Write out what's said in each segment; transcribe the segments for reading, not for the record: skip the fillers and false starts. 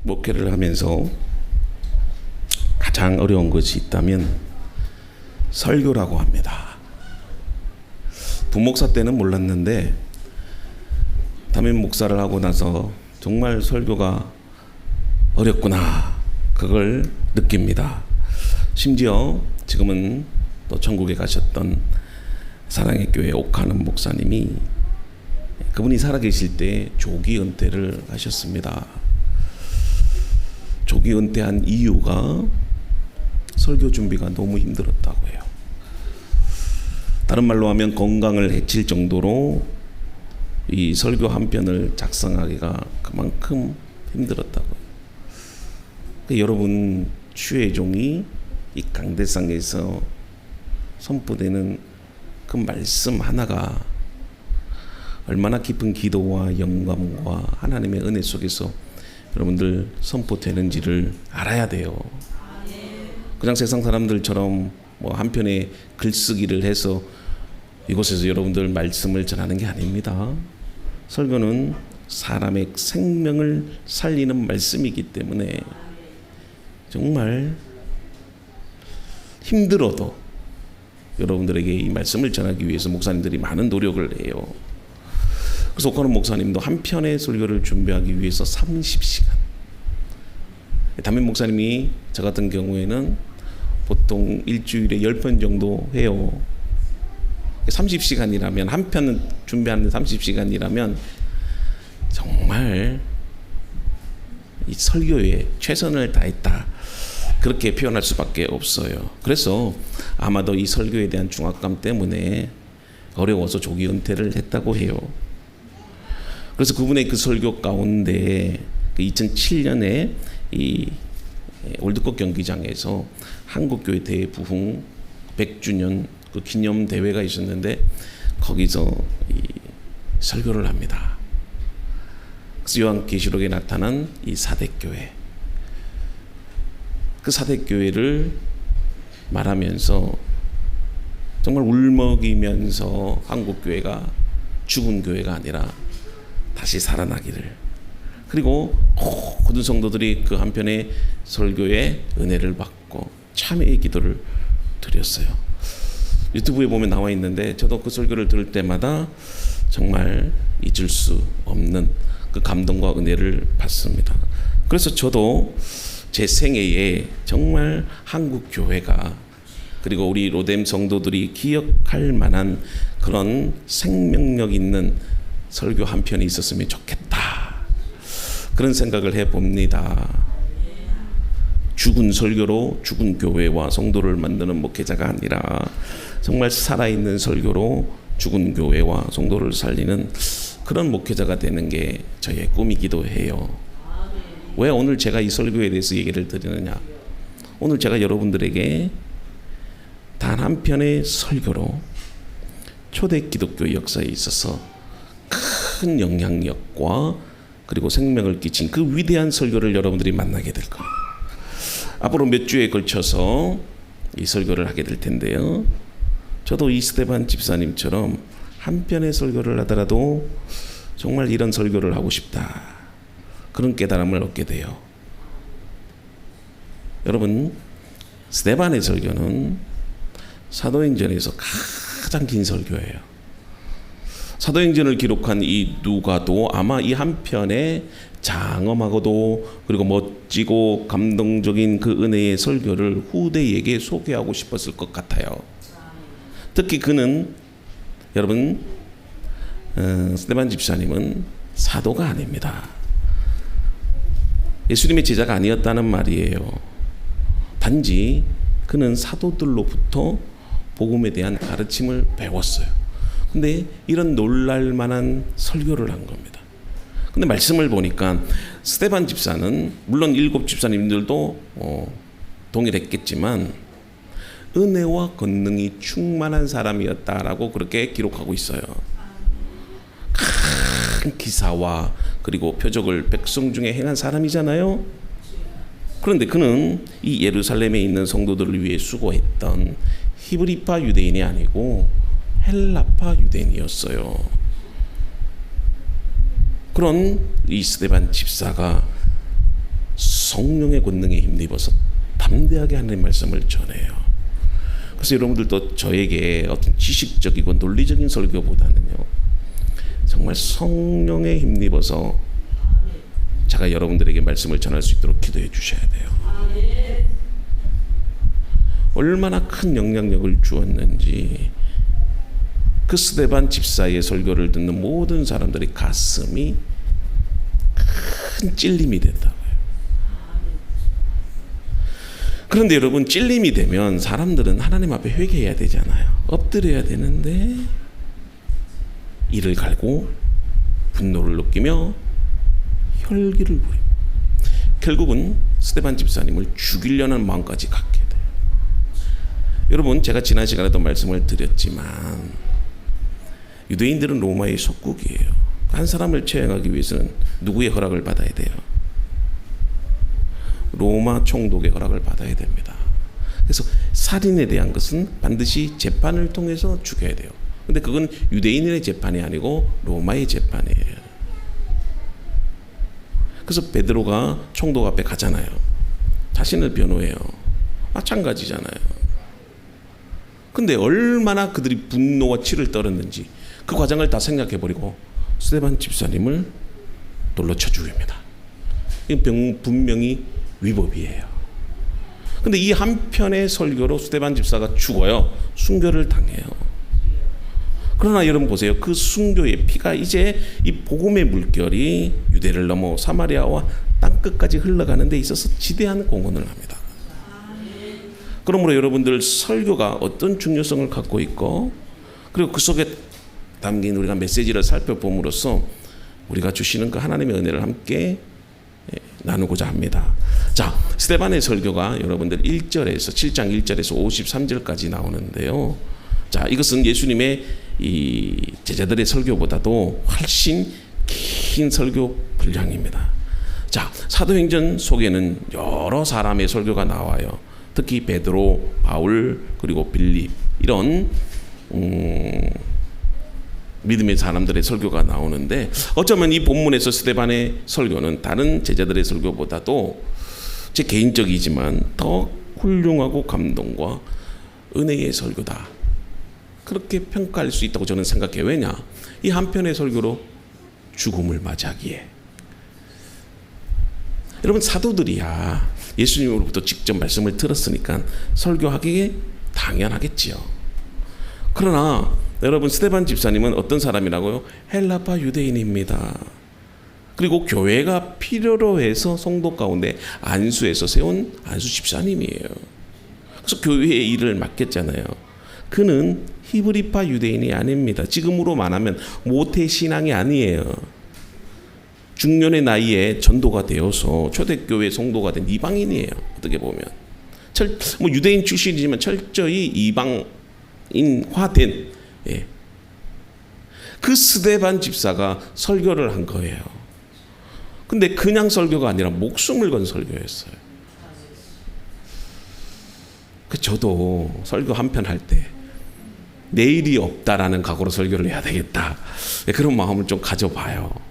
목회를 하면서 가장 어려운 것이 있다면 설교라고 합니다. 부목사 때는 몰랐는데 담임 목사를 하고 나서 정말 설교가 어렵구나, 그걸 느낍니다. 심지어 지금은 또 천국에 가셨던 사랑의 교회 옥하는 목사님이, 그분이 살아계실 때 조기 은퇴를 하셨습니다. 조기 은퇴한 이유가 설교 준비가 너무 힘들었다고 해요. 다른 말로 하면 건강을 해칠 정도로 이 설교 한 편을 작성하기가 그만큼 힘들었다고 해요. 여러분, 주의 종이 이 강대상에서 선포되는 그 말씀 하나가 얼마나 깊은 기도와 영감과 하나님의 은혜 속에서 여러분들 선포되는지를 알아야 돼요. 그냥 세상 사람들처럼 뭐 한 편의 글쓰기를 해서 이곳에서 여러분들 말씀을 전하는 게 아닙니다. 설교는 사람의 생명을 살리는 말씀이기 때문에 정말 힘들어도 여러분들에게 이 말씀을 전하기 위해서 목사님들이 많은 노력을 해요. 그래서 옥하는 목사님도 한 편의 설교를 준비하기 위해서 30시간. 담임 목사님이 저 같은 경우에는 보통 일주일에 10편 정도 해요. 30시간이라면, 한 편은 준비하는데 30시간이라면 정말 이 설교에 최선을 다했다, 그렇게 표현할 수밖에 없어요. 그래서 아마도 이 설교에 대한 중압감 때문에 어려워서 조기 은퇴를 했다고 해요. 그래서 그분의 그 설교 가운데 2007년에 이 월드컵 경기장에서 한국교회 대부흥 100주년 그 기념 대회가 있었는데 거기서 이 설교를 합니다. 그래서 요한계시록에 나타난 이 사대교회, 그 사대교회를 말하면서 정말 울먹이면서 한국교회가 죽은 교회가 아니라 다시 살아나기를, 그리고 모든 성도들이 그 한편의 설교에 은혜를 받고 참회의 기도를 드렸어요. 유튜브에 보면 나와 있는데 저도 그 설교를 들을 때마다 정말 잊을 수 없는 그 감동과 은혜를 받습니다. 그래서 저도 제 생애에 정말 한국 교회가, 그리고 우리 로뎀 성도들이 기억할 만한 그런 생명력 있는 설교 한 편이 있었으면 좋겠다, 그런 생각을 해봅니다. 죽은 설교로 죽은 교회와 성도를 만드는 목회자가 아니라 정말 살아있는 설교로 죽은 교회와 성도를 살리는 그런 목회자가 되는 게 저의 꿈이기도 해요. 왜 오늘 제가 이 설교에 대해서 얘기를 드리느냐, 오늘 제가 여러분들에게 단 한 편의 설교로 초대 기독교 역사에 있어서 큰 영향력과 그리고 생명을 끼친 그 위대한 설교를 여러분들이 만나게 될 거예요. 앞으로 몇 주에 걸쳐서 이 설교를 하게 될 텐데요, 저도 이 스테반 집사님처럼 한 편의 설교를 하더라도 정말 이런 설교를 하고 싶다, 그런 깨달음을 얻게 돼요. 여러분, 스테반의 설교는 사도행전에서 가장 긴 설교예요. 사도행전을 기록한 이 누가도 아마 이 한 편의 장엄하고도 그리고 멋지고 감동적인 그 은혜의 설교를 후대에게 소개하고 싶었을 것 같아요. 특히 그는, 여러분, 스테반 집사님은 사도가 아닙니다. 예수님의 제자가 아니었다는 말이에요. 단지 그는 사도들로부터 복음에 대한 가르침을 배웠어요. 근데 이런 놀랄만한 설교를 한 겁니다. 근데 말씀을 보니까 스테반 집사는 물론 7 집사님들도 동일했겠지만 은혜와 권능이 충만한 사람이었다라고 그렇게 기록하고 있어요. 큰 기사와 그리고 표적을 백성 중에 행한 사람이잖아요. 그런데 그는 이 예루살렘에 있는 성도들을 위해 수고했던 히브리파 유대인이 아니고 헬라파 유대인이었어요. 그런 이 스데반 집사가 성령의 권능에 힘입어서 담대하게 하나님의 말씀을 전해요. 그래서 여러분들도 저에게 어떤 지식적이고 논리적인 설교보다는요, 정말 성령에 힘입어서 제가 여러분들에게 말씀을 전할 수 있도록 기도해 주셔야 돼요. 얼마나 큰 영향력을 주었는지 그 스데반 집사의 설교를 듣는 모든 사람들이 가슴이 큰 찔림이 됐다고요. 그런데 여러분, 찔림이 되면 사람들은 하나님 앞에 회개해야 되잖아요. 엎드려야 되는데 이를 갈고 분노를 느끼며 혈기를 부립니다. 결국은 스데반 집사님을 죽이려는 마음까지 갖게 돼요. 여러분, 제가 지난 시간에도 말씀을 드렸지만 유대인들은 로마의 속국이에요. 한 사람을 처형하기 위해서는 누구의 허락을 받아야 돼요? 로마 총독의 허락을 받아야 됩니다. 그래서 살인에 대한 것은 반드시 재판을 통해서 죽여야 돼요. 근데 그건 유대인의 재판이 아니고 로마의 재판이에요. 그래서 베드로가 총독 앞에 가잖아요. 자신을 변호해요. 마찬가지잖아요. 근데 얼마나 그들이 분노와 치를 떨었는지 그 과정을 다 생각해버리고 스데반 집사님을 돌로 쳐 죽입니다. 이건 분명히 위법이에요. 근데 이 한편의 설교로 스데반 집사가 죽어요. 순교를 당해요. 그러나 여러분 보세요. 그 순교의 피가 이제 이 복음의 물결이 유대를 넘어 사마리아와 땅끝까지 흘러가는 데 있어서 지대한 공헌을 합니다. 그러므로 여러분들, 설교가 어떤 중요성을 갖고 있고, 그리고 그 속에 담긴 우리가 메시지를 살펴봄으로써 우리가 주시는 그 하나님의 은혜를 함께 나누고자 합니다. 자, 스데반의 설교가 여러분들 1절에서 7장 1절에서 53절까지 나오는데요. 자, 이것은 예수님의 이 제자들의 설교보다도 훨씬 긴 설교 분량입니다. 자, 사도행전 속에는 여러 사람의 설교가 나와요. 특히 베드로, 바울, 그리고 빌립, 이런 믿음의 사람들의 설교가 나오는데, 어쩌면 이 본문에서 스데반의 설교는 다른 제자들의 설교보다도 제 개인적이지만 더 훌륭하고 감동과 은혜의 설교다, 그렇게 평가할 수 있다고 저는 생각해요. 왜냐? 이 한편의 설교로 죽음을 맞이하기에. 여러분, 사도들이야 예수님으로부터 직접 말씀을 들었으니까 설교하기에 당연하겠지요. 그러나 여러분, 스데반 집사님은 어떤 사람이라고요? 헬라파 유대인입니다. 그리고 교회가 필요로 해서 성도 가운데 안수해서 세운 안수 집사님이에요. 그래서 교회의 일을 맡겼잖아요. 그는 히브리파 유대인이 아닙니다. 지금으로 말하면 모태신앙이 아니에요. 중년의 나이에 전도가 되어서 초대교회 성도가 된 이방인이에요. 어떻게 보면 유대인 출신이지만 철저히 이방인화된, 예, 그 스데반 집사가 설교를 한 거예요. 근데 그냥 설교가 아니라 목숨을 건 설교였어요. 저도 설교 한 편 할 때 내일이 없다라는 각오로 설교를 해야 되겠다, 그런 마음을 좀 가져봐요.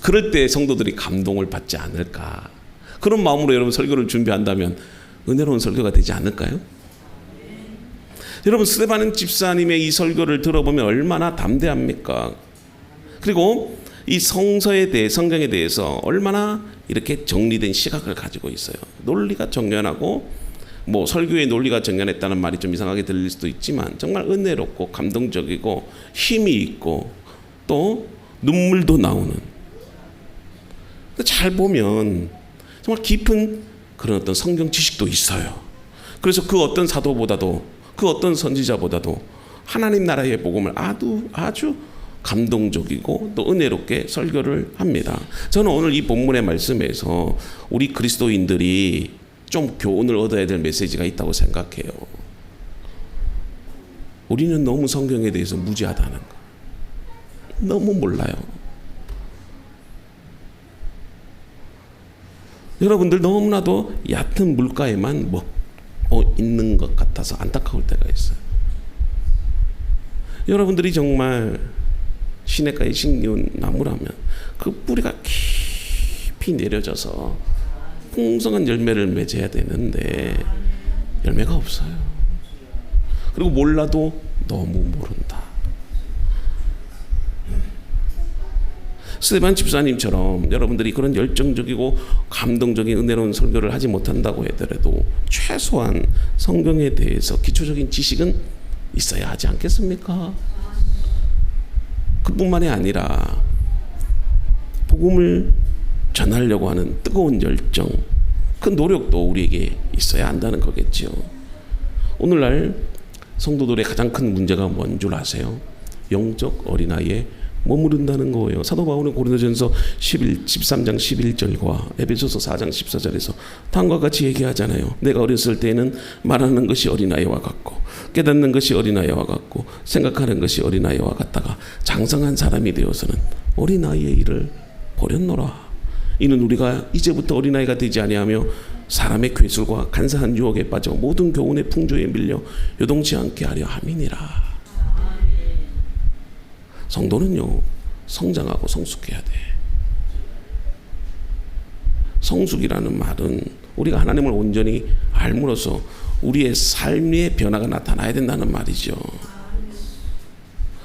그럴 때 성도들이 감동을 받지 않을까, 그런 마음으로 여러분 설교를 준비한다면 은혜로운 설교가 되지 않을까요? 여러분, 스데반 집사님의 이 설교를 들어보면 얼마나 담대합니까? 그리고 이 성서에 대해, 성경에 대해서 얼마나 이렇게 정리된 시각을 가지고 있어요. 논리가 정연하고, 설교의 논리가 정연했다는 말이 좀 이상하게 들릴 수도 있지만 정말 은혜롭고 감동적이고 힘이 있고 또 눈물도 나오는, 잘 보면 정말 깊은 그런 어떤 성경 지식도 있어요. 그래서 그 어떤 사도보다도, 그 어떤 선지자보다도 하나님 나라의 복음을 아주 감동적이고 또 은혜롭게 설교를 합니다. 저는 오늘 이 본문의 말씀에서 우리 그리스도인들이 좀 교훈을 얻어야 될 메시지가 있다고 생각해요. 우리는 너무 성경에 대해서 무지하다는 거, 너무 몰라요. 여러분들 너무나도 얕은 물가에만 있는 것 같아서 안타까울 때가 있어요. 여러분들이 정말 시냇가에 심기운 나무라면 그 뿌리가 깊이 깊이 내려져서 풍성한 열매를 맺어야 되는데 열매가 없어요. 그리고 몰라도 너무 모른다. 스데반 집사님처럼 여러분들이 그런 열정적이고 감동적인 은혜로운 설교를 하지 못한다고 하더라도 최소한 성경에 대해서 기초적인 지식은 있어야 하지 않겠습니까? 그뿐만이 아니라 복음을 전하려고 하는 뜨거운 열정, 그 노력도 우리에게 있어야 한다는 거겠죠. 오늘날 성도들의 가장 큰 문제가 뭔 줄 아세요? 영적 어린아이에 머무른다는 거예요. 사도 바울은 고린도전서 13장 11절과 에베소서 4장 14절에서 다음과 같이 얘기하잖아요. 내가 어렸을 때에는 말하는 것이 어린아이와 같고 깨닫는 것이 어린아이와 같고 생각하는 것이 어린아이와 같다가 장성한 사람이 되어서는 어린아이의 일을 버렸노라. 이는 우리가 이제부터 어린아이가 되지 아니하며 사람의 괴술과 간사한 유혹에 빠져 모든 교훈의 풍조에 밀려 요동치 않게 하려 함이니라. 성도는요, 성장하고 성숙해야 돼. 성숙이라는 말은 우리가 하나님을 온전히 알므로써 우리의 삶의 변화가 나타나야 된다는 말이죠.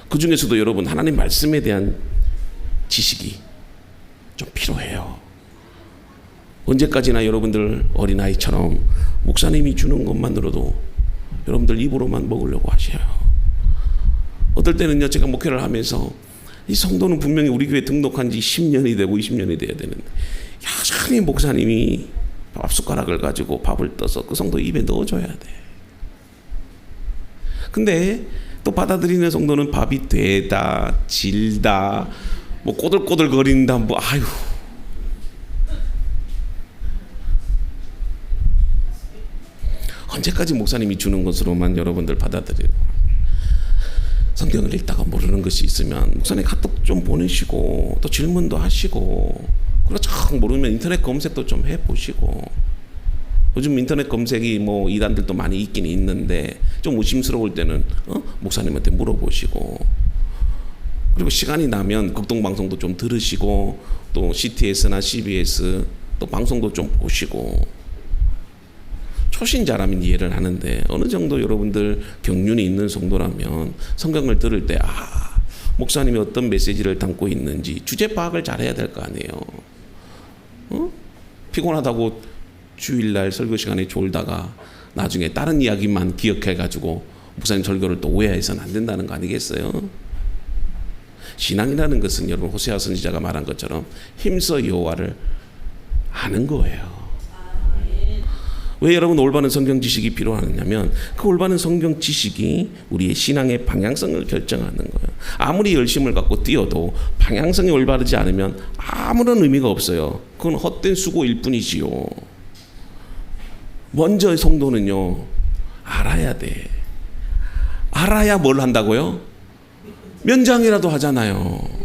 그 중에서도 여러분 하나님 말씀에 대한 지식이 좀 필요해요. 언제까지나 여러분들 어린아이처럼 목사님이 주는 것만으로도 여러분들 입으로만 먹으려고 하셔요. 어떨 때는요, 제가 목회를 하면서 이 성도는 분명히 우리 교회 등록한 지 10년이 되고 20년이 돼야 되는데 여전히 목사님이 밥숟가락을 가지고 밥을 떠서 그 성도 입에 넣어줘야 돼. 근데 또 받아들이는 성도는 밥이 되다, 질다, 뭐 꼬들꼬들거린다, 뭐 아유. 언제까지 목사님이 주는 것으로만 여러분들 받아들이고 성경을 읽다가 모르는 것이 있으면 목사님 카톡 좀 보내시고 또 질문도 하시고 그리고 참 모르면 인터넷 검색도 좀 해보시고 요즘 인터넷 검색이 뭐 이단들도 많이 있긴 있는데 좀 의심스러울 때는 목사님한테 물어보시고 그리고 시간이 나면 극동방송도 좀 들으시고 또 CTS나 CBS 또 방송도 좀 보시고 초신자라면 이해를 하는데 어느 정도 여러분들 경륜이 있는 성도라면 성경을 들을 때 목사님이 어떤 메시지를 담고 있는지 주제 파악을 잘해야 될 거 아니에요. 피곤하다고 주일날 설교 시간에 졸다가 나중에 다른 이야기만 기억해가지고 목사님 설교를 또 오해해서는 안 된다는 거 아니겠어요? 신앙이라는 것은 여러분 호세아 선지자가 말한 것처럼 힘써 여호와를 아는 거예요. 왜 여러분 올바른 성경 지식이 필요하냐면 그 올바른 성경 지식이 우리의 신앙의 방향성을 결정하는 거예요. 아무리 열심을 갖고 뛰어도 방향성이 올바르지 않으면 아무런 의미가 없어요. 그건 헛된 수고일 뿐이지요. 먼저 성도는요, 알아야 돼. 알아야 뭘 한다고요? 면장이라도 하잖아요.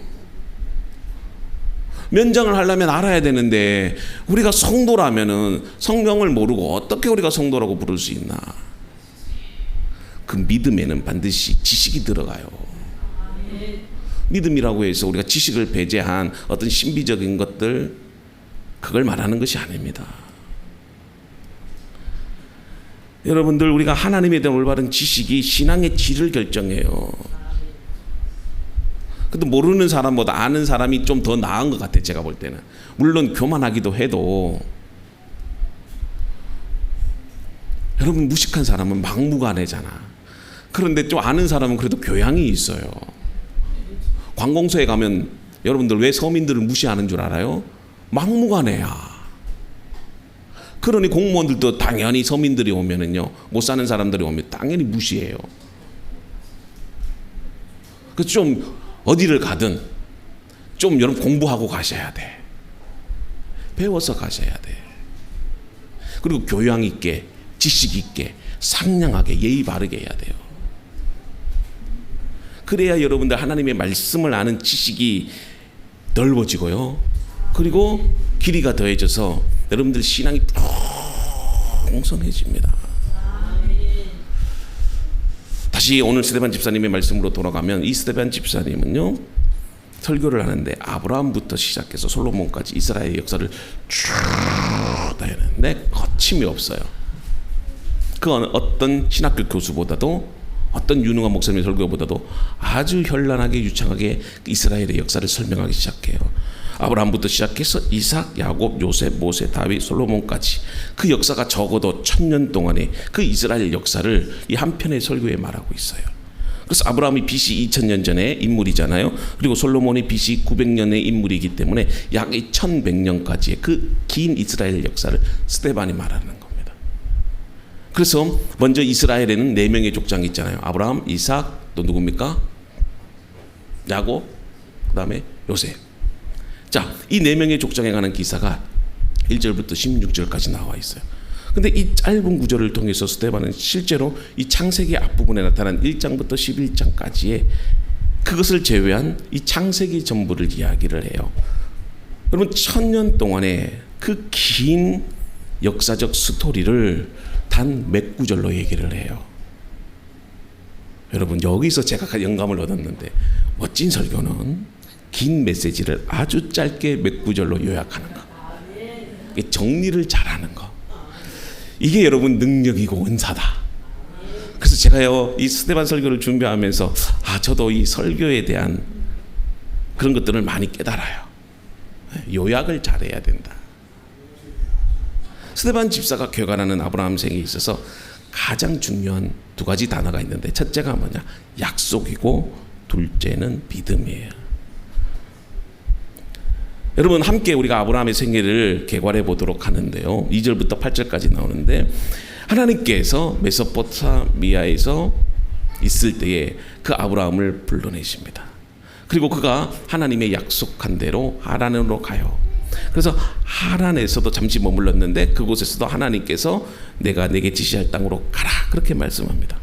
면장을 하려면 알아야 되는데 우리가 성도라면은 성경을 모르고 어떻게 우리가 성도라고 부를 수 있나? 그 믿음에는 반드시 지식이 들어가요. 믿음이라고 해서 우리가 지식을 배제한 어떤 신비적인 것들 그걸 말하는 것이 아닙니다. 여러분들 우리가 하나님에 대한 올바른 지식이 신앙의 질을 결정해요. 근데 모르는 사람보다 아는 사람이 좀 더 나은 것 같아요. 제가 볼 때는. 물론 교만하기도 해도 여러분 무식한 사람은 막무가내잖아. 그런데 좀 아는 사람은 그래도 교양이 있어요. 관공서에 가면 여러분들 왜 서민들을 무시하는 줄 알아요? 막무가내야. 그러니 공무원들도 당연히 서민들이 오면은요, 못 사는 사람들이 오면 당연히 무시해요. 그래서 좀 어디를 가든 좀 여러분 공부하고 가셔야 돼. 배워서 가셔야 돼. 그리고 교양 있게, 지식 있게, 상냥하게, 예의 바르게 해야 돼요. 그래야 여러분들 하나님의 말씀을 아는 지식이 넓어지고요. 그리고 길이가 더해져서 여러분들 신앙이 풍성해집니다. 다시 오늘 스데반 집사님의 말씀으로 돌아가면 이 스데반 집사님은요, 설교를 하는데 아브라함부터 시작해서 솔로몬까지 이스라엘의 역사를 쭉 다녔는데 거침이 없어요. 그 어떤 신학교 교수보다도 어떤 유능한 목사님의 설교보다도 아주 현란하게 유창하게 이스라엘의 역사를 설명하기 시작해요. 아브라함부터 시작해서 이삭, 야곱, 요셉, 모세, 다윗, 솔로몬까지 그 역사가 적어도 1000년 동안의 그 이스라엘 역사를 이 한 편의 설교에 말하고 있어요. 그래서 아브라함이 BC 2000년 전의 인물이잖아요. 그리고 솔로몬이 BC 900년의 인물이기 때문에 약 1100년까지의 그 긴 이스라엘 역사를 스데반이 말하는 겁니다. 그래서 먼저 이스라엘에는 4명의 족장이 있잖아요. 아브라함, 이삭, 또 누굽니까? 야곱, 그 다음에 요셉. 자, 이 4명의 족장에 관한 기사가 1절부터 16절까지 나와 있어요. 근데 이 짧은 구절을 통해서 스데반은 실제로 이 창세기 앞부분에 나타난 1장부터 11장까지의 그것을 제외한 이 창세기 전부를 이야기를 해요. 여러분 1000년 동안의 그 긴 역사적 스토리를 단 몇 구절로 얘기를 해요. 여러분 여기서 제가 영감을 얻었는데 멋진 설교는 긴 메시지를 아주 짧게 몇 구절로 요약하는 거, 정리를 잘하는 거, 이게 여러분 능력이고 은사다. 그래서 제가요 이 스데반 설교를 준비하면서 저도 이 설교에 대한 그런 것들을 많이 깨달아요. 요약을 잘해야 된다. 스데반 집사가 궤관하는 아브라함 생에 있어서 가장 중요한 2가지 단어가 있는데, 첫째가 뭐냐? 약속이고 둘째는 믿음이에요. 여러분 함께 우리가 아브라함의 생애를 개괄해 보도록 하는데요. 2절부터 8절까지 나오는데, 하나님께서 메소포타미아에서 있을 때에 그 아브라함을 불러내십니다. 그리고 그가 하나님의 약속한 대로 하란으로 가요. 그래서 하란에서도 잠시 머물렀는데 그곳에서도 하나님께서 내가 내게 지시할 땅으로 가라 그렇게 말씀합니다.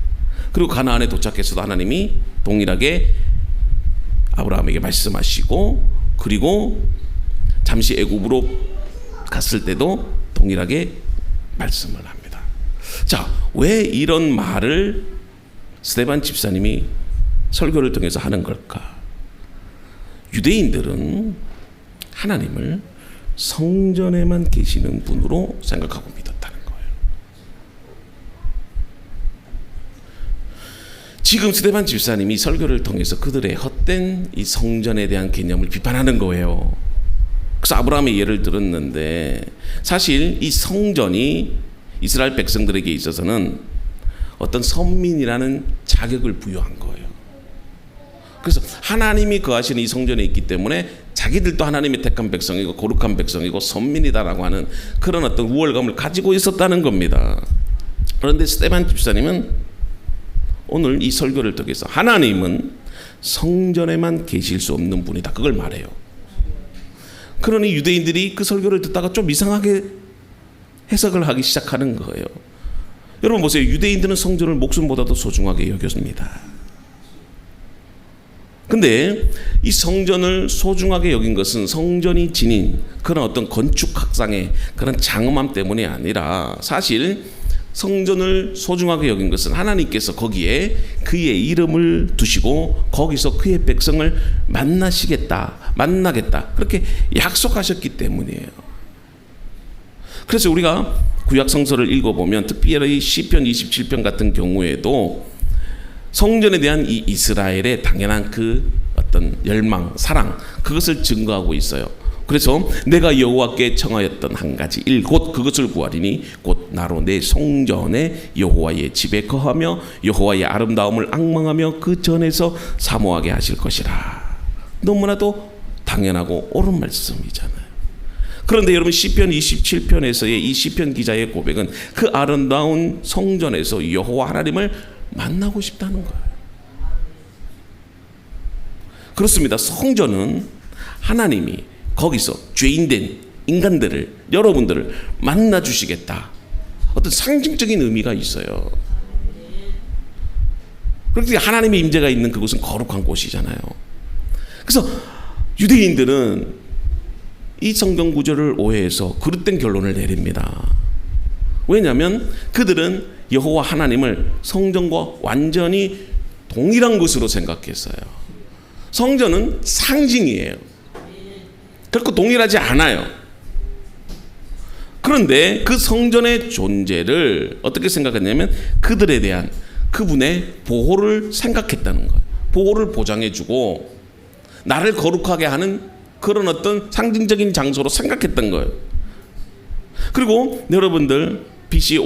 그리고 가나안에 도착해서도 하나님이 동일하게 아브라함에게 말씀하시고, 그리고 잠시 애굽으로 갔을 때도 동일하게 말씀을 합니다. 자, 왜 이런 말을 스데반 집사님이 설교를 통해서 하는 걸까? 유대인들은 하나님을 성전에만 계시는 분으로 생각하고 믿었다는 거예요. 지금 스데반 집사님이 설교를 통해서 그들의 헛된 이 성전에 대한 개념을 비판하는 거예요. 그래서 아브라함의 예를 들었는데, 사실 이 성전이 이스라엘 백성들에게 있어서는 어떤 선민이라는 자격을 부여한 거예요. 그래서 하나님이 거하시는 이 성전에 있기 때문에 자기들도 하나님의 택한 백성이고 거룩한 백성이고 선민이다라고 하는 그런 어떤 우월감을 가지고 있었다는 겁니다. 그런데 스데반 집사님은 오늘 이 설교를 통해서 하나님은 성전에만 계실 수 없는 분이다, 그걸 말해요. 그러니 유대인들이 그 설교를 듣다가 좀 이상하게 해석을 하기 시작하는 거예요. 여러분 보세요. 유대인들은 성전을 목숨보다도 소중하게 여겼습니다. 근데 이 성전을 소중하게 여긴 것은 성전이 지닌 그런 어떤 건축학상의 그런 장엄함 때문이 아니라, 사실 성전을 소중하게 여긴 것은 하나님께서 거기에 그의 이름을 두시고 거기서 그의 백성을 만나겠다 그렇게 약속하셨기 때문이에요. 그래서 우리가 구약 성서를 읽어보면 특별히 시편 27편 같은 경우에도 성전에 대한 이 이스라엘의 당연한 그 어떤 열망, 사랑, 그것을 증거하고 있어요. 그래서 내가 여호와께 청하였던 한 가지 일 곧 그것을 구하리니 곧 나로 내 성전에 여호와의 집에 거하며 여호와의 아름다움을 앙망하며 그 전에서 사모하게 하실 것이라. 너무나도 당연하고 옳은 말씀이잖아요. 그런데 여러분 시편 27편에서의 이 시편 기자의 고백은 그 아름다운 성전에서 여호와 하나님을 만나고 싶다는 거예요. 그렇습니다. 성전은 하나님이 거기서 죄인된 인간들을, 여러분들을 만나 주시겠다, 어떤 상징적인 의미가 있어요. 그렇게 하나님의 임재가 있는 그곳은 거룩한 곳이잖아요. 그래서 유대인들은 이 성경 구절을 오해해서 그릇된 결론을 내립니다. 왜냐하면 그들은 여호와 하나님을 성전과 완전히 동일한 것으로 생각했어요. 성전은 상징이에요. 결코 동일하지 않아요. 그런데 그 성전의 존재를 어떻게 생각했냐면 그들에 대한 그분의 보호를 생각했다는 거예요. 보호를 보장해주고 나를 거룩하게 하는 그런 어떤 상징적인 장소로 생각했던 거예요. 그리고 여러분들 BC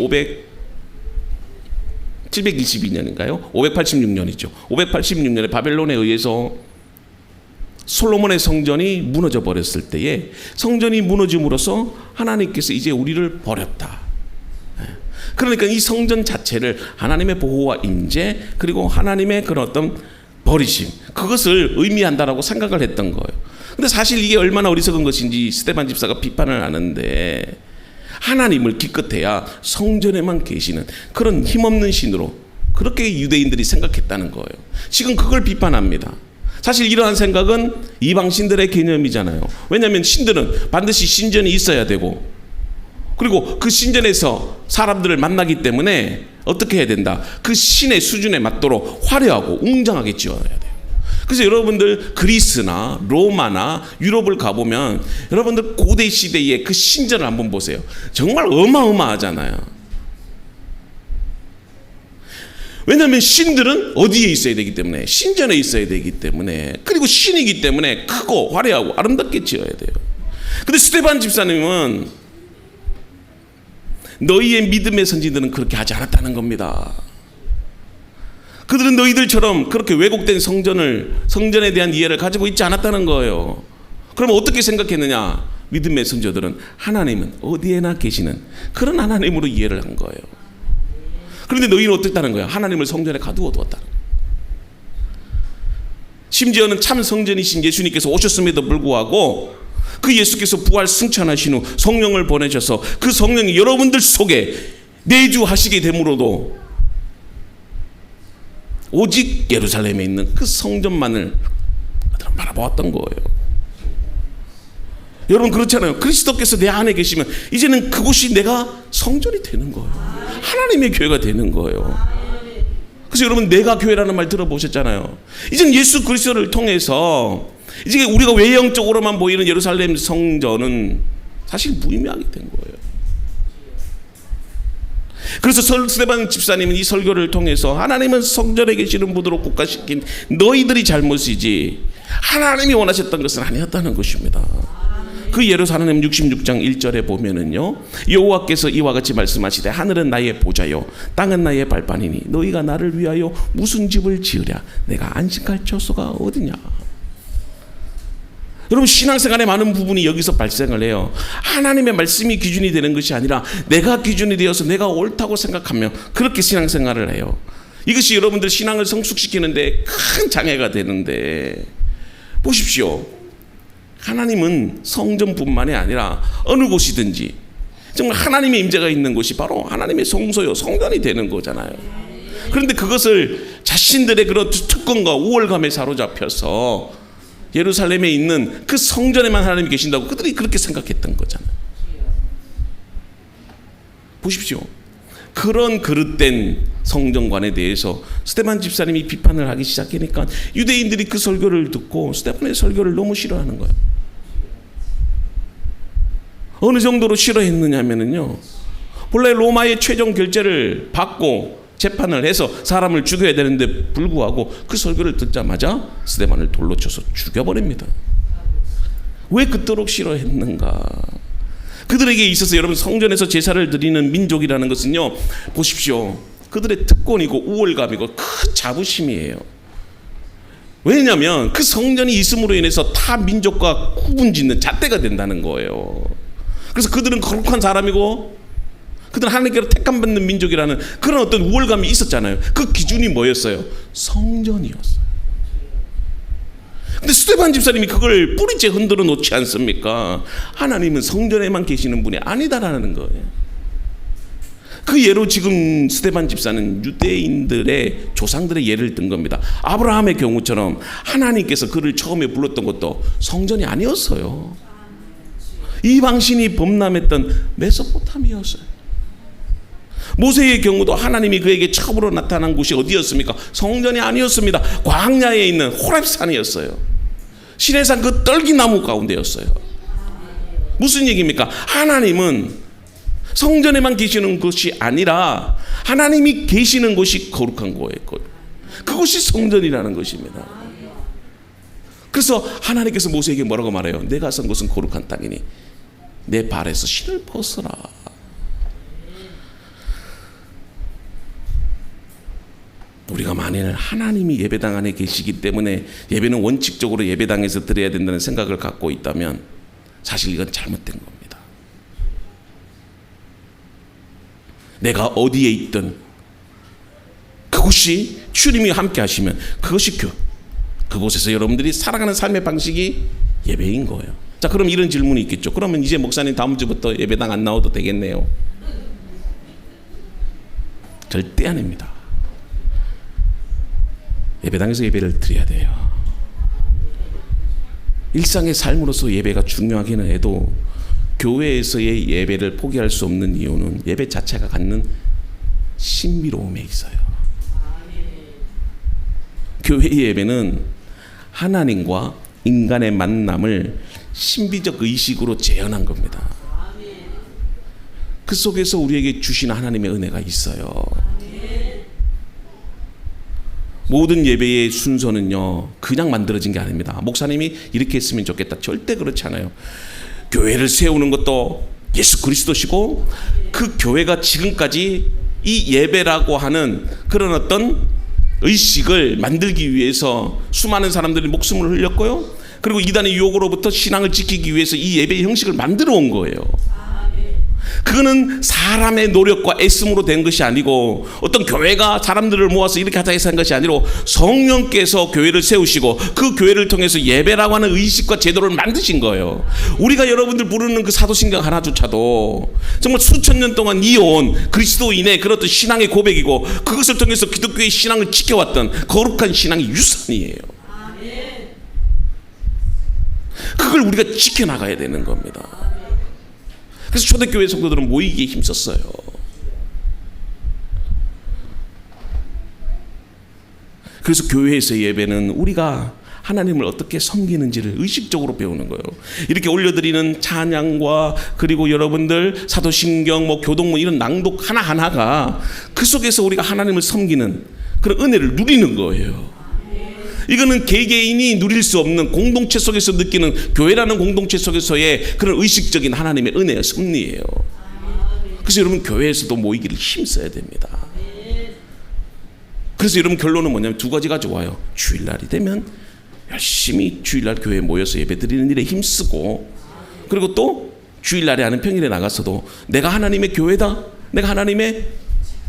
722년인가요? 586년이죠. 586년에 바벨론에 의해서 솔로몬의 성전이 무너져 버렸을 때에 성전이 무너짐으로써 하나님께서 이제 우리를 버렸다. 그러니까 이 성전 자체를 하나님의 보호와 임재 그리고 하나님의 그런 어떤 버리심 그것을 의미한다라고 생각을 했던 거예요. 근데 사실 이게 얼마나 어리석은 것인지 스데반 집사가 비판을 하는데 하나님을 기껏해야 성전에만 계시는 그런 힘없는 신으로 그렇게 유대인들이 생각했다는 거예요. 지금 그걸 비판합니다. 사실 이러한 생각은 이방 신들의 개념이잖아요. 왜냐하면 신들은 반드시 신전이 있어야 되고 그리고 그 신전에서 사람들을 만나기 때문에 어떻게 해야 된다? 그 신의 수준에 맞도록 화려하고 웅장하게 지어야 돼요. 그래서 여러분들 그리스나 로마나 유럽을 가보면 여러분들 고대 시대의 그 신전을 한번 보세요. 정말 어마어마하잖아요. 왜냐하면 신들은 어디에 있어야 되기 때문에 신전에 있어야 되기 때문에 그리고 신이기 때문에 크고 화려하고 아름답게 지어야 돼요. 근데 스데반 집사님은 너희의 믿음의 선지들은 그렇게 하지 않았다는 겁니다. 그들은 너희들처럼 그렇게 왜곡된 성전에 대한 이해를 가지고 있지 않았다는 거예요. 그럼 어떻게 생각했느냐? 믿음의 선조들은 하나님은 어디에나 계시는 그런 하나님으로 이해를 한 거예요. 그런데 너희는 어떻다는 거야? 하나님을 성전에 가두어 두었다는 거예요. 심지어는 참 성전이신 예수님께서 오셨음에도 불구하고 그 예수께서 부활 승천하신 후 성령을 보내셔서 그 성령이 여러분들 속에 내주하시게 되므로도 오직 예루살렘에 있는 그 성전만을 바라보았던 거예요. 여러분 그렇잖아요. 그리스도께서 내 안에 계시면 이제는 그곳이 내가 성전이 되는 거예요. 하나님의 교회가 되는 거예요. 그래서 여러분 내가 교회라는 말 들어보셨잖아요. 이제는 예수 그리스도를 통해서 이제 우리가 외형적으로만 보이는 예루살렘 성전은 사실 무의미하게 된 거예요. 그래서 스데반 집사님은 이 설교를 통해서 하나님은 성전에 계시는 분으로 국가시킨 너희들이 잘못이지 하나님이 원하셨던 것은 아니었다는 것입니다. 그 예루살렘 66장 1절에 보면은요, 여호와께서 이와 같이 말씀하시되 하늘은 나의 보좌요 땅은 나의 발판이니 너희가 나를 위하여 무슨 집을 지으랴 내가 안식할 처소가 어디냐. 여러분 신앙생활의 많은 부분이 여기서 발생을 해요. 하나님의 말씀이 기준이 되는 것이 아니라 내가 기준이 되어서 내가 옳다고 생각하며 그렇게 신앙생활을 해요. 이것이 여러분들 신앙을 성숙시키는데 큰 장애가 되는데 보십시오. 하나님은 성전뿐만이 아니라 어느 곳이든지 정말 하나님의 임재가 있는 곳이 바로 하나님의 성소요 성전이 되는 거잖아요. 그런데 그것을 자신들의 그런 특권과 우월감에 사로잡혀서 예루살렘에 있는 그 성전에만 하나님이 계신다고 그들이 그렇게 생각했던 거잖아요. 보십시오. 그런 그릇된 성전관에 대해서 스데반 집사님이 비판을 하기 시작하니까 유대인들이 그 설교를 듣고 스데반의 설교를 너무 싫어하는 거예요. 어느 정도로 싫어했느냐면요, 본래 로마의 최종 결재를 받고 재판을 해서 사람을 죽여야 되는데 불구하고 그 설교를 듣자마자 스데반을 돌로 쳐서 죽여버립니다. 왜 그토록 싫어했는가? 그들에게 있어서 여러분 성전에서 제사를 드리는 민족이라는 것은요, 보십시오. 그들의 특권이고 우월감이고 큰 자부심이에요. 왜냐하면 그 성전이 있음으로 인해서 타 민족과 구분짓는 잣대가 된다는 거예요. 그래서 그들은 거룩한 사람이고 그들은 하나님께로 택함받는 민족이라는 그런 어떤 우월감이 있었잖아요. 그 기준이 뭐였어요? 성전이었어요. 근데 스데반 집사님이 그걸 뿌리째 흔들어 놓지 않습니까? 하나님은 성전에만 계시는 분이 아니다라는 거예요. 그 예로 지금 스데반 집사는 유대인들의 조상들의 예를 든 겁니다. 아브라함의 경우처럼 하나님께서 그를 처음에 불렀던 것도 성전이 아니었어요. 이방신이 범람했던 메소포타미아였어요. 모세의 경우도 하나님이 그에게 처음으로 나타난 곳이 어디였습니까? 성전이 아니었습니다. 광야에 있는 호렙산이었어요. 시내산 그 떨기나무 가운데였어요. 무슨 얘기입니까? 하나님은 성전에만 계시는 것이 아니라 하나님이 계시는 곳이 거룩한 거예요. 그것이 성전이라는 것입니다. 그래서 하나님께서 모세에게 뭐라고 말해요? 내가 선 곳은 거룩한 땅이니 내 발에서 신을 벗어라. 우리가 만일 하나님이 예배당 안에 계시기 때문에 예배는 원칙적으로 예배당에서 드려야 된다는 생각을 갖고 있다면 사실 이건 잘못된 겁니다. 내가 어디에 있든 그곳이 주님이 함께 하시면 그것이 그곳에서 여러분들이 살아가는 삶의 방식이 예배인 거예요. 자, 그럼 이런 질문이 있겠죠. 그러면 이제 목사님 다음 주부터 예배당 안 나와도 되겠네요. 절대 아닙니다. 예배당에서 예배를 드려야 돼요. 일상의 삶으로서 예배가 중요하기는 해도 교회에서의 예배를 포기할 수 없는 이유는 예배 자체가 갖는 신비로움에 있어요. 교회의 예배는 하나님과 인간의 만남을 신비적 의식으로 재현한 겁니다. 그 속에서 우리에게 주신 하나님의 은혜가 있어요. 모든 예배의 순서는요 그냥 만들어진 게 아닙니다. 목사님이 이렇게 했으면 좋겠다, 절대 그렇지 않아요. 교회를 세우는 것도 예수 그리스도시고 그 교회가 지금까지 이 예배라고 하는 그런 어떤 의식을 만들기 위해서 수많은 사람들이 목숨을 흘렸고요, 그리고 이단의 유혹으로부터 신앙을 지키기 위해서 이 예배의 형식을 만들어 온 거예요. 그거는 사람의 노력과 애씀으로 된 것이 아니고 어떤 교회가 사람들을 모아서 이렇게 하자 해서 한 것이 아니라 성령께서 교회를 세우시고 그 교회를 통해서 예배라고 하는 의식과 제도를 만드신 거예요. 우리가 여러분들 부르는 그 사도신경 하나조차도 정말 수천 년 동안 이어온 그리스도인의 그런 어떤 신앙의 고백이고 그것을 통해서 기독교의 신앙을 지켜왔던 거룩한 신앙의 유산이에요. 그걸 우리가 지켜나가야 되는 겁니다. 그래서 초대교회 성도들은 모이기에 힘썼어요. 그래서 교회에서 예배는 우리가 하나님을 어떻게 섬기는지를 의식적으로 배우는 거예요. 이렇게 올려드리는 찬양과 그리고 여러분들 사도신경, 교동문 이런 낭독 하나하나가 그 속에서 우리가 하나님을 섬기는 그런 은혜를 누리는 거예요. 이거는 개개인이 누릴 수 없는 공동체 속에서 느끼는 교회라는 공동체 속에서의 그런 의식적인 하나님의 은혜의 섭리예요. 그래서 여러분 교회에서도 모이기를 힘써야 됩니다. 그래서 여러분 결론은 뭐냐면 두 가지가 좋아요. 주일날이 되면 열심히 주일날 교회에 모여서 예배드리는 일에 힘쓰고, 그리고 또 주일날에 하는 평일에 나가서도 내가 하나님의 교회다, 내가 하나님의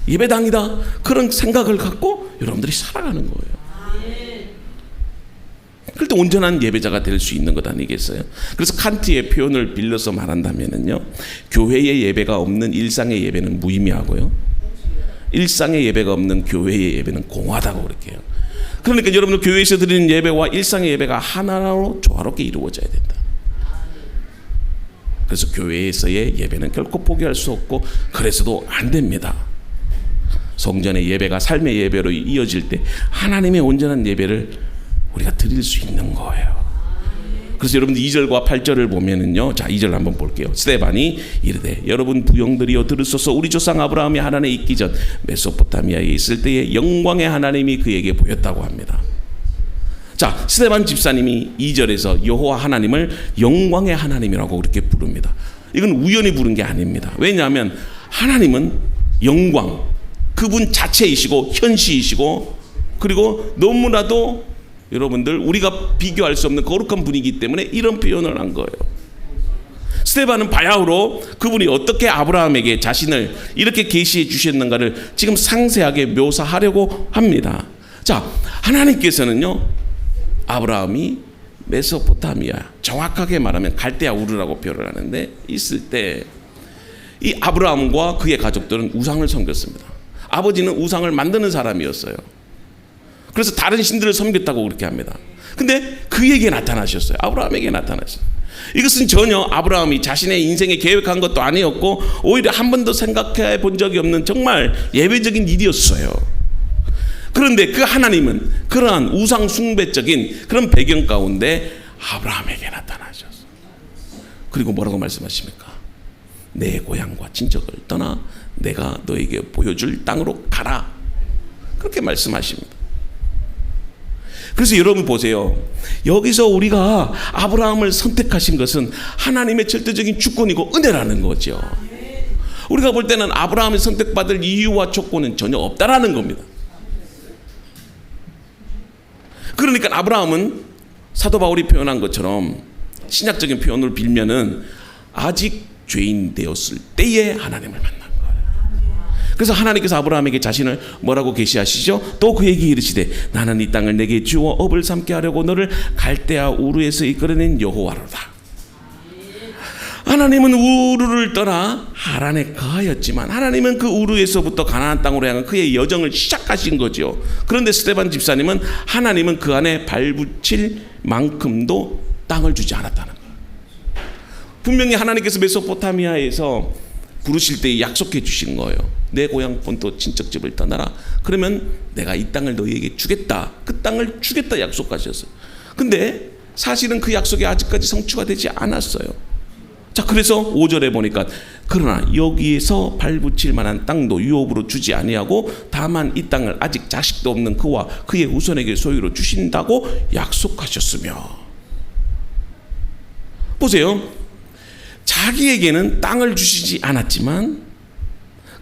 예배당이다, 그런 생각을 갖고 여러분들이 살아가는 거예요. 그럴 때 온전한 예배자가 될 수 있는 것 아니겠어요? 그래서 칸트의 표현을 빌려서 말한다면요, 교회의 예배가 없는 일상의 예배는 무의미하고요, 일상의 예배가 없는 교회의 예배는 공허하다고 그렇게 해요. 그러니까 여러분들 교회에서 드리는 예배와 일상의 예배가 하나로 조화롭게 이루어져야 된다. 그래서 교회에서의 예배는 결코 포기할 수 없고 그래서도 안 됩니다. 성전의 예배가 삶의 예배로 이어질 때 하나님의 온전한 예배를 우리가 드릴 수 있는 거예요. 그래서 여러분들 2절과 8절을 보면은요, 자 2절 한번 볼게요. 스데반이 이르되 여러분 부형들이여 들으소서. 우리 조상 아브라함이 하란에 있기 전 메소포타미아에 있을 때에 영광의 하나님이 그에게 보였다고 합니다. 자, 스데반 집사님이 2절에서 여호와 하나님을 영광의 하나님이라고 그렇게 부릅니다. 이건 우연히 부른 게 아닙니다. 왜냐하면 하나님은 영광, 그분 자체이시고 현시이시고 그리고 너무나도 여러분들 우리가 비교할 수 없는 거룩한 분이기 때문에 이런 표현을 한 거예요. 스데반은 바야흐로 그분이 어떻게 아브라함에게 자신을 이렇게 계시해 주셨는가를 지금 상세하게 묘사하려고 합니다. 자, 하나님께서는요, 아브라함이 메소포타미아, 정확하게 말하면 갈대아 우르라고 표현을 하는데 있을 때 이 아브라함과 그의 가족들은 우상을 섬겼습니다. 아버지는 우상을 만드는 사람이었어요. 그래서 다른 신들을 섬겼다고 그렇게 합니다. 근데 그에게 나타나셨어요. 아브라함에게 나타나셨어요. 이것은 전혀 아브라함이 자신의 인생에 계획한 것도 아니었고 오히려 한 번도 생각해 본 적이 없는 정말 예외적인 일이었어요. 그런데 그 하나님은 그러한 우상 숭배적인 그런 배경 가운데 아브라함에게 나타나셨어요. 그리고 뭐라고 말씀하십니까? 내 고향과 친척을 떠나 내가 너에게 보여줄 땅으로 가라. 그렇게 말씀하십니다. 그래서 여러분 보세요. 여기서 우리가 아브라함을 선택하신 것은 하나님의 절대적인 주권이고 은혜라는 거죠. 우리가 볼 때는 아브라함이 선택받을 이유와 조건은 전혀 없다라는 겁니다. 그러니까 아브라함은 사도 바울이 표현한 것처럼 신약적인 표현을 빌면은 아직 죄인 되었을 때에 하나님을 만난 거예요. 그래서 하나님께서 아브라함에게 자신을 뭐라고 계시하시죠? 또 그에게 이르시되 나는 이 땅을 내게 주어 업을 삼게 하려고 너를 갈대아 우르에서 이끌어낸 여호와로다. 하나님은 우르를 떠나 하란에 거하였지만 하나님은 그 우르에서부터 가나안 땅으로 향한 그의 여정을 시작하신 거죠. 그런데 스데반 집사님은 하나님은 그 안에 발붙일 만큼도 땅을 주지 않았다는 거예요. 분명히 하나님께서 메소포타미아에서 부르실 때 약속해 주신 거예요. 내 고향 본토 친척집을 떠나라. 그러면 내가 이 땅을 너희에게 주겠다. 그 땅을 주겠다 약속하셨어요. 근데 사실은 그 약속이 아직까지 성취가 되지 않았어요. 자, 그래서 5절에 보니까 그러나 여기에서 발붙일 만한 땅도 유업으로 주지 아니하고 다만 이 땅을 아직 자식도 없는 그와 그의 후손에게 소유로 주신다고 약속하셨으며. 보세요. 자기에게는 땅을 주시지 않았지만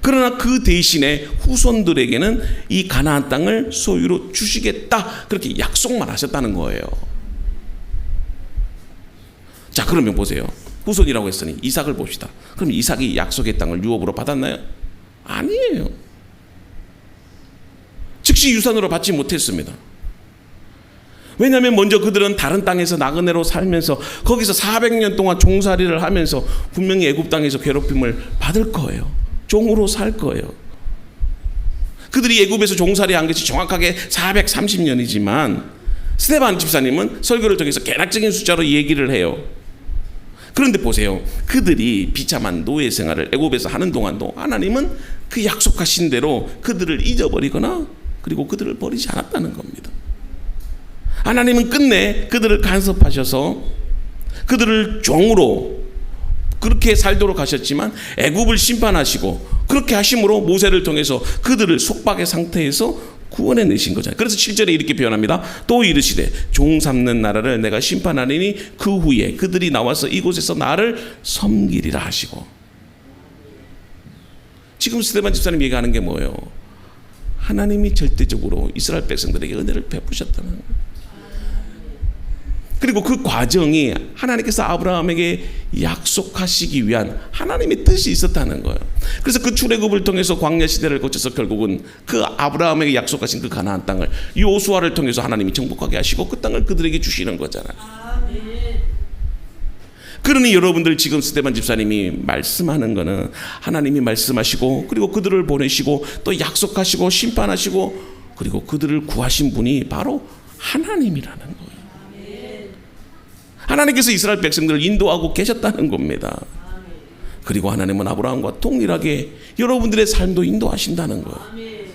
그러나 그 대신에 후손들에게는 이 가나안 땅을 소유로 주시겠다. 그렇게 약속만 하셨다는 거예요. 자, 그러면 보세요. 후손이라고 했으니 이삭을 봅시다. 그럼 이삭이 약속의 땅을 유업으로 받았나요? 아니에요. 즉시 유산으로 받지 못했습니다. 왜냐하면 먼저 그들은 다른 땅에서 나그네로 살면서 거기서 400년 동안 종살이를 하면서 분명히 애굽 땅에서 괴롭힘을 받을 거예요. 종으로 살 거예요. 그들이 애굽에서 종살이한 것이 정확하게 430년이지만 스데반 집사님은 설교를 통해서 개략적인 숫자로 얘기를 해요. 그런데 보세요. 그들이 비참한 노예 생활을 애굽에서 하는 동안도 하나님은 그 약속하신 대로 그들을 잊어버리거나 그리고 그들을 버리지 않았다는 겁니다. 하나님은 끝내 그들을 간섭하셔서 그들을 종으로 그렇게 살도록 하셨지만 애굽을 심판하시고 그렇게 하심으로 모세를 통해서 그들을 속박의 상태에서 구원해 내신 거잖아요. 그래서 7절에 이렇게 표현합니다. 또 이르시되 종 삼는 나라를 내가 심판하리니 그 후에 그들이 나와서 이곳에서 나를 섬기리라 하시고. 지금 스데반 집사님 얘기하는 게 뭐예요? 하나님이 절대적으로 이스라엘 백성들에게 은혜를 베푸셨다는 거예요. 그리고 그 과정이 하나님께서 아브라함에게 약속하시기 위한 하나님의 뜻이 있었다는 거예요. 그래서 그 출애굽을 통해서 광야 시대를 거쳐서 결국은 그 아브라함에게 약속하신 그 가나안 땅을 여호수아를 통해서 하나님이 정복하게 하시고 그 땅을 그들에게 주시는 거잖아요. 그러니 여러분들 지금 스데반 집사님이 말씀하는 거는 하나님이 말씀하시고 그리고 그들을 보내시고 또 약속하시고 심판하시고 그리고 그들을 구하신 분이 바로 하나님이라는 거예요. 하나님께서 이스라엘 백성들을 인도하고 계셨다는 겁니다. 그리고 하나님은 아브라함과 동일하게 여러분들의 삶도 인도하신다는 거예요.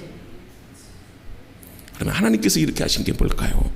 그러면 하나님께서 이렇게 하신 게 뭘까요?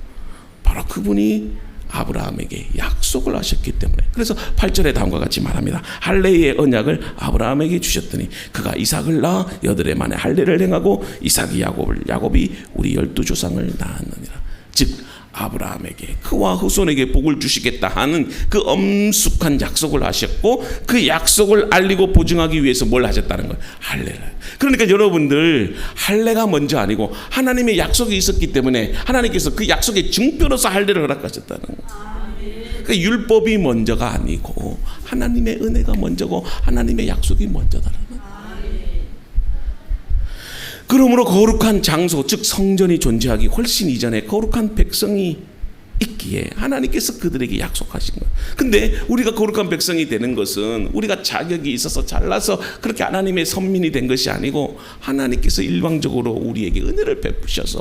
바로 그분이 아브라함에게 약속을 하셨기 때문에. 그래서 8절에 다음과 같이 말합니다. 할례의 언약을 아브라함에게 주셨더니 그가 이삭을 낳아 8해 만에 할례를 행하고 이삭이 야곱이 우리 12조상을 낳았느니라. 즉 아브라함에게 그와 후손에게 복을 주시겠다 하는 그 엄숙한 약속을 하셨고 그 약속을 알리고 보증하기 위해서 뭘 하셨다는 거예요? 할례를. 그러니까 여러분들 할례가 먼저 아니고 하나님의 약속이 있었기 때문에 하나님께서 그 약속의 증표로서 할례를 허락하셨다는 거예요. 그러니까 율법이 먼저가 아니고 하나님의 은혜가 먼저고 하나님의 약속이 먼저다라는 거예요. 그러므로 거룩한 장소, 즉 성전이 존재하기 훨씬 이전에 거룩한 백성이 있기에 하나님께서 그들에게 약속하신 거예요. 근데 우리가 거룩한 백성이 되는 것은 우리가 자격이 있어서 잘나서 그렇게 하나님의 선민이 된 것이 아니고 하나님께서 일방적으로 우리에게 은혜를 베푸셔서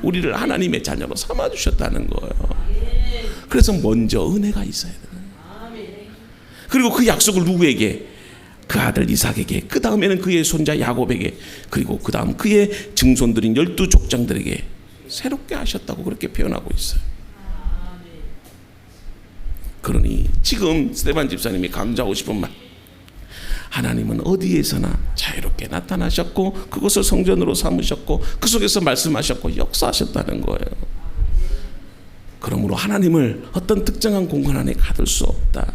우리를 하나님의 자녀로 삼아주셨다는 거예요. 그래서 먼저 은혜가 있어야 돼요. 그리고 그 약속을 누구에게? 그 아들 이삭에게, 그 다음에는 그의 손자 야곱에게, 그리고 그 다음 그의 증손들인 12족장들에게 새롭게 하셨다고 그렇게 표현하고 있어요. 그러니 지금 스데반 집사님이 강조하고 싶은 말, 하나님은 어디에서나 자유롭게 나타나셨고 그것을 성전으로 삼으셨고 그 속에서 말씀하셨고 역사하셨다는 거예요. 그러므로 하나님을 어떤 특정한 공간 안에 가둘 수 없다.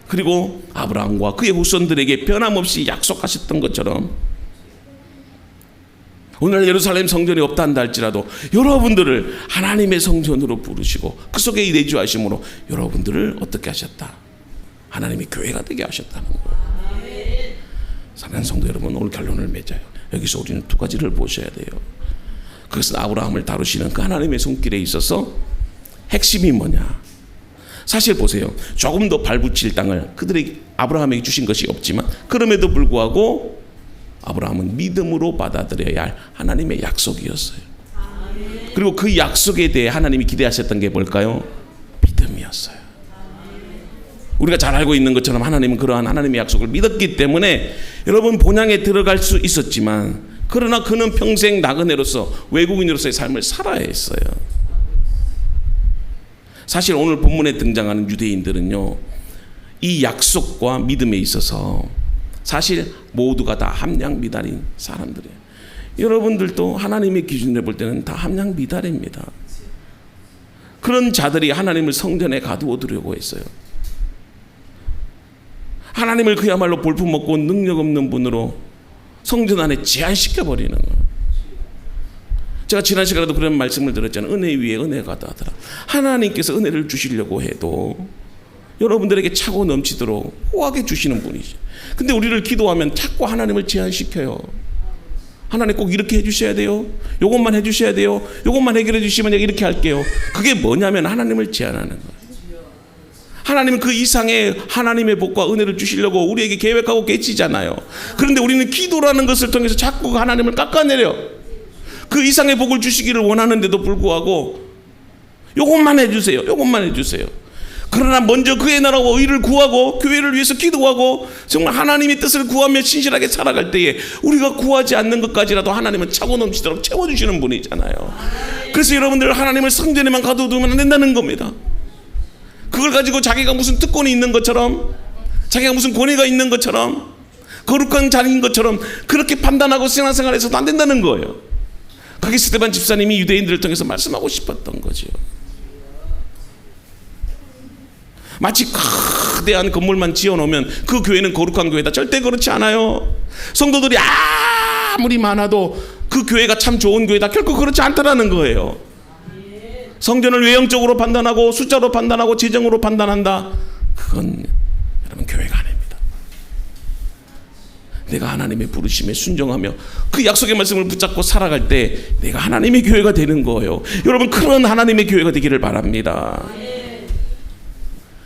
그리고 아브라함과 그의 후손들에게 변함없이 약속하셨던 것처럼 오늘 예루살렘 성전이 없다 한다 할지라도 여러분들을 하나님의 성전으로 부르시고 그 속에 내주하심으로 여러분들을 어떻게 하셨다? 하나님의 교회가 되게 하셨다는 거예요. 사랑하는 성도 여러분, 오늘 결론을 맺어요. 여기서 우리는 두 가지를 보셔야 돼요. 그것은 아브라함을 다루시는 그 하나님의 손길에 있어서 핵심이 뭐냐? 사실 보세요. 조금 더 발붙일 땅을 그들이 아브라함에게 주신 것이 없지만 그럼에도 불구하고 아브라함은 믿음으로 받아들여야 할 하나님의 약속이었어요. 그리고 그 약속에 대해 하나님이 기대하셨던 게 뭘까요? 믿음이었어요. 우리가 잘 알고 있는 것처럼 하나님은 그러한 하나님의 약속을 믿었기 때문에 여러분 본향에 들어갈 수 있었지만, 그러나 그는 평생 나그네로서 외국인으로서의 삶을 살아야 했어요. 사실 오늘 본문에 등장하는 유대인들은요, 이 약속과 믿음에 있어서 사실 모두가 다 함량 미달인 사람들이에요. 여러분들도 하나님의 기준으로 볼 때는 다 함량 미달입니다. 그런 자들이 하나님을 성전에 가두어 두려고 했어요. 하나님을 그야말로 볼품없고 능력 없는 분으로 성전 안에 제한시켜 버리는 거예요. 제가 지난 시간에도 그런 말씀을 드렸잖아요. 은혜 위에 은혜가 더하더라. 하나님께서 은혜를 주시려고 해도 여러분들에게 차고 넘치도록 호하게 주시는 분이죠. 근데 우리를 기도하면 자꾸 하나님을 제한시켜요. 하나님 꼭 이렇게 해주셔야 돼요. 요것만 해주셔야 돼요. 요것만 해결해 주시면 내가 이렇게 할게요. 그게 뭐냐면 하나님을 제한하는 거예요. 하나님은 그 이상의 하나님의 복과 은혜를 주시려고 우리에게 계획하고 계시잖아요. 그런데 우리는 기도라는 것을 통해서 자꾸 하나님을 깎아내려 그 이상의 복을 주시기를 원하는데도 불구하고 요것만 해주세요. 요것만 해주세요. 그러나 먼저 그의 나라와 의를 구하고 교회를 위해서 기도하고 정말 하나님의 뜻을 구하며 신실하게 살아갈 때에 우리가 구하지 않는 것까지라도 하나님은 차고 넘치도록 채워주시는 분이잖아요. 그래서 여러분들 하나님을 성전에만 가둬두면 안 된다는 겁니다. 그걸 가지고 자기가 무슨 특권이 있는 것처럼, 자기가 무슨 권위가 있는 것처럼, 거룩한 자리인 것처럼 그렇게 판단하고 신앙생활해서도 안 된다는 거예요. 그게 스데반 집사님이 유대인들을 통해서 말씀하고 싶었던 거죠. 마치 거대한 건물만 지어놓으면 그 교회는 거룩한 교회다. 절대 그렇지 않아요. 성도들이 아무리 많아도 그 교회가 참 좋은 교회다. 결코 그렇지 않다라는 거예요. 성전을 외형적으로 판단하고 숫자로 판단하고 재정으로 판단한다. 그건 여러분 교회가 아닙니다. 내가 하나님의 부르심에 순종하며 그 약속의 말씀을 붙잡고 살아갈 때 내가 하나님의 교회가 되는 거예요. 여러분 그런 하나님의 교회가 되기를 바랍니다.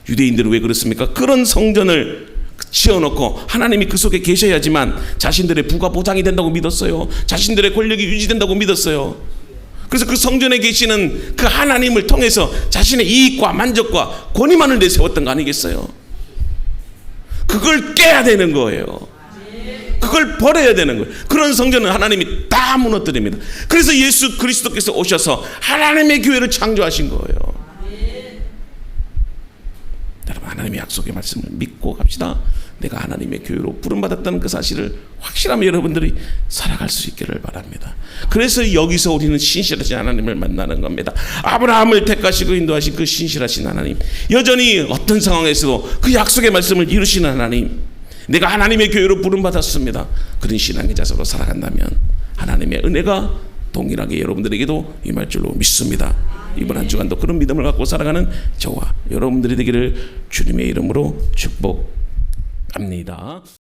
유대인들은 왜 그렇습니까? 그런 성전을 지어놓고 하나님이 그 속에 계셔야지만 자신들의 부가 보장이 된다고 믿었어요. 자신들의 권력이 유지된다고 믿었어요. 그래서 그 성전에 계시는 그 하나님을 통해서 자신의 이익과 만족과 권위만을 내세웠던 거 아니겠어요? 그걸 깨야 되는 거예요. 그걸 버려야 되는 거예요. 그런 성전은 하나님이 다 무너뜨립니다. 그래서 예수 그리스도께서 오셔서 하나님의 교회를 창조하신 거예요. 여러분 하나님의 약속의 말씀을 믿고 갑시다. 내가 하나님의 교회로 부름받았다는 그 사실을 확실하면 여러분들이 살아갈 수 있기를 바랍니다. 그래서 여기서 우리는 신실하신 하나님을 만나는 겁니다. 아브라함을 택하시고 인도하신 그 신실하신 하나님, 여전히 어떤 상황에서도 그 약속의 말씀을 이루시는 하나님, 내가 하나님의 교회로 부름받았습니다. 그런 신앙의 자세로 살아간다면 하나님의 은혜가 동일하게 여러분들에게도 임할 줄로 믿습니다. 이번 한 주간도 그런 믿음을 갖고 살아가는 저와 여러분들이 되기를 주님의 이름으로 축복합니다.